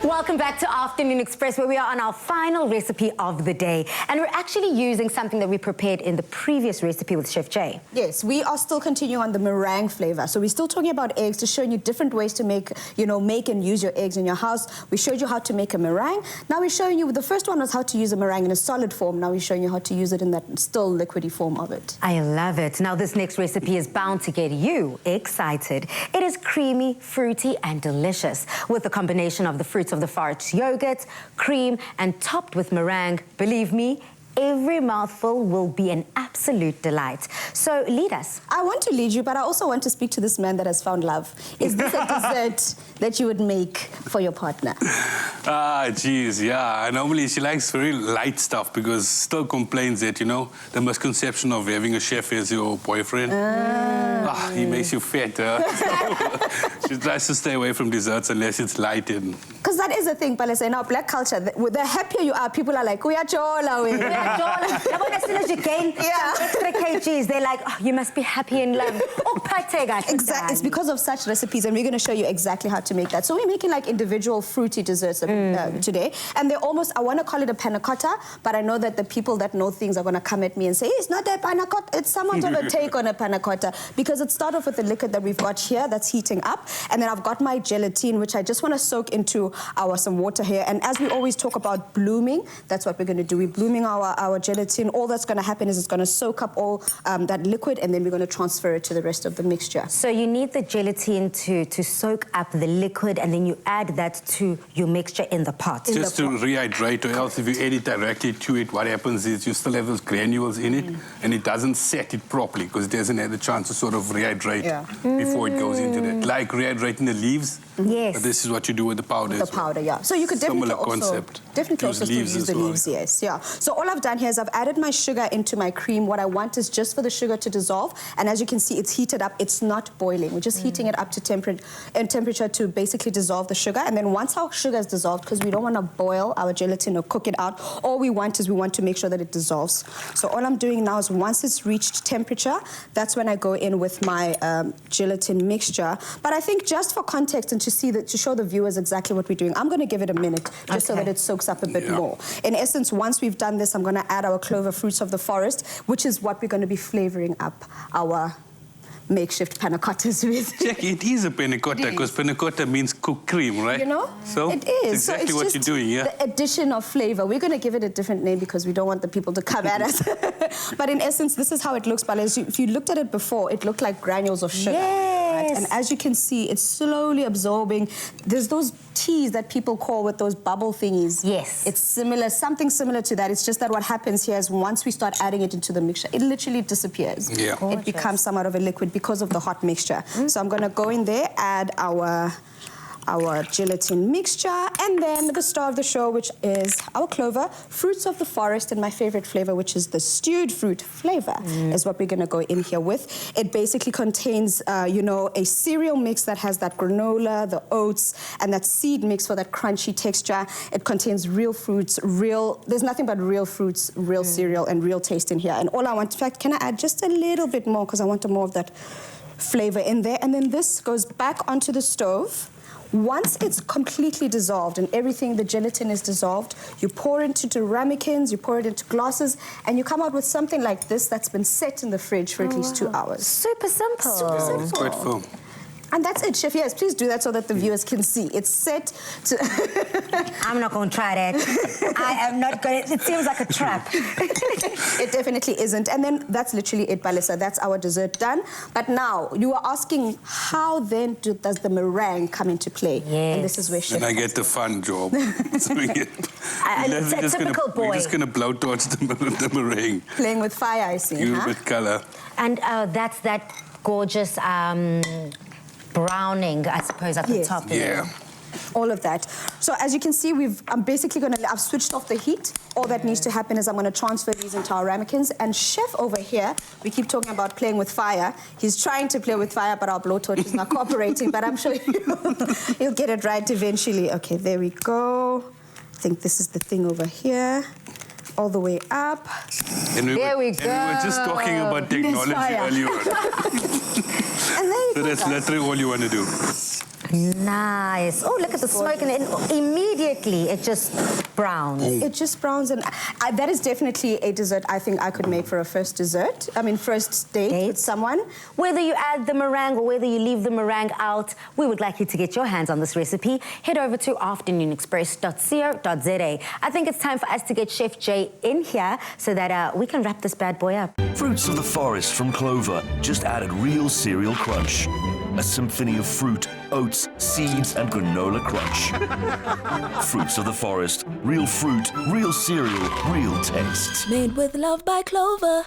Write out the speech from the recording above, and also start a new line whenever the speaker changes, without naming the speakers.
Welcome back to Afternoon Express, where we are on our final recipe of the day. And we're actually using something that we prepared in the previous recipe with Chef Jay.
Yes, we are still continuing on the meringue flavor. So we're still talking about eggs, to showing you different ways to make and use your eggs in your house. We showed you how to make a meringue. Now we're showing you, the first one was how to use a meringue in a solid form. Now we're showing you how to use it in that still liquidy form of it.
I love it. Now this next recipe is bound to get you excited. It is creamy, fruity, and delicious with a combination of the fruits of the forest yogurt, cream, and topped with meringue. Believe me, every mouthful will be an absolute delight. So lead us.
I want to lead you, but I also want to speak to this man that has found love. Is this a dessert that you would make for your partner?
Geez, yeah. Normally she likes very light stuff because still complains that, the misconception of having a chef as your boyfriend. He makes you fat. She tries to stay away from desserts unless it's light.
Because that is a thing, Palesa. In our black culture, the happier you are, people are like, we are chola.
As soon as you gain extra kgs, they're like, oh, you must be happy in love.
Exactly. It's because of such recipes, and we're going to show you exactly how to make that. So we're making like individual fruity desserts today, and they're almost, I want to call it a panna cotta, but I know that the people that know things are going to come at me and say, hey, it's not a panna cotta, it's somewhat of a take on a panna cotta, because it starts off with the liquid that we've got here that's heating up, and then I've got my gelatin, which I just want to soak into some water here. And as we always talk about blooming, that's what we're going to do. We're blooming our gelatin. All that's going to happen is it's going to soak up all that liquid, and then we're going to transfer it to the rest of the mixture.
So you need the gelatin to soak up the liquid, and then you add that to your mixture in the pot.
Just to rehydrate, or else if you add it directly to it, what happens is you still have those granules in it, and it doesn't set it properly because it doesn't have the chance to sort of rehydrate before it goes into that. Like rehydrating the leaves.
Yes.
But this is what you do with the powder.
The powder, yeah. So you could definitely also use the leaves, yes, yeah. So all I've done here is I've added my sugar into my cream. What I want is just for the sugar to dissolve, and as you can see, it's heated up. It's not boiling. We're just heating it up to temperature to basically dissolve the sugar. And then once our sugar is dissolved, because we don't want to boil our gelatin or cook it out, all we want to make sure that it dissolves. So all I'm doing now is once it's reached temperature, that's when I go in with my gelatin mixture. But I think just for context and to show the viewers exactly what we're doing, I'm going to give it a minute just so that it soaks up a bit more. In essence, once we've done this, I'm going to add our Clover fruits of the forest, which is what we're going to be flavoring up our makeshift panna cottas with.
Jackie, it is a panna cotta because panna cotta means cooked cream, right? So
it is.
Exactly what you're doing,
the addition of flavor. We're going to give it a different name because we don't want the people to come at us. But in essence, this is how it looks. But if you looked at it before, it looked like granules of sugar.
Yes.
Right? And as you can see, it's slowly absorbing. There's those teas that people call with those bubble thingies.
Yes.
It's similar, something similar to that. It's just that what happens here is once we start adding it into the mixture, it literally disappears.
Yeah.
It becomes somewhat of a liquid because of the hot mixture. So I'm going to go in there, add our gelatin mixture, and then the star of the show, which is our Clover fruits of the forest, and my favorite flavor, which is the stewed fruit flavor, is what we're going to go in here with. It basically contains, a cereal mix that has that granola, the oats, and that seed mix for that crunchy texture. It contains real fruits, there's nothing but real fruits, real cereal, and real taste in here. And all I want, in fact, can I add just a little bit more because I want more of that flavor in there. And then this goes back onto the stove. Once it's completely dissolved and everything, the gelatin is dissolved, you pour it into ramekins, you pour it into glasses, and you come out with something like this that's been set in the fridge for at least 2 hours.
Super simple.
Super simple.
It's quite full.
And that's it, Chef. Yes, please do that so that the viewers can see. It's set to...
I'm not going to try that. I am not going to... It seems like a trap.
It definitely isn't. And then that's literally it, Balisa. That's our dessert done. But now, you are asking, how then does the meringue come into play?
Yes.
And this is where Chef...
And I get the fun job.
It's a typical boy.
We're just going to blowtorch the meringue.
Playing with fire, I see,
With colour.
And that's that gorgeous... browning, I suppose, at the top.
Yeah.
All of that. So as you can see, I've switched off the heat. All that needs to happen is I'm going to transfer these into our ramekins. And Chef over here, we keep talking about playing with fire. He's trying to play with fire, but our blowtorch is not cooperating. But I'm sure he'll get it right eventually. Okay, there we go. I think this is the thing over here. All the way up.
And
there we go.
And we were just talking about technology earlier on.
And there you
So
go,
that's
guys.
literally all you want to do.
Nice. Oh, look at the smoke, and then immediately it just browns.
It just browns, and that is definitely a dessert I think I could make for a first dessert. I mean, first date with someone.
Whether you add the meringue or whether you leave the meringue out, we would like you to get your hands on this recipe. Head over to afternoonexpress.co.za. I think it's time for us to get Chef Jay in here so that we can wrap this bad boy up.
Fruits of the forest from Clover just added real cereal crunch. A symphony of fruit, oats, seeds, and granola crunch. Fruits of the forest. Real fruit, real cereal, real taste.
Made with love by Clover.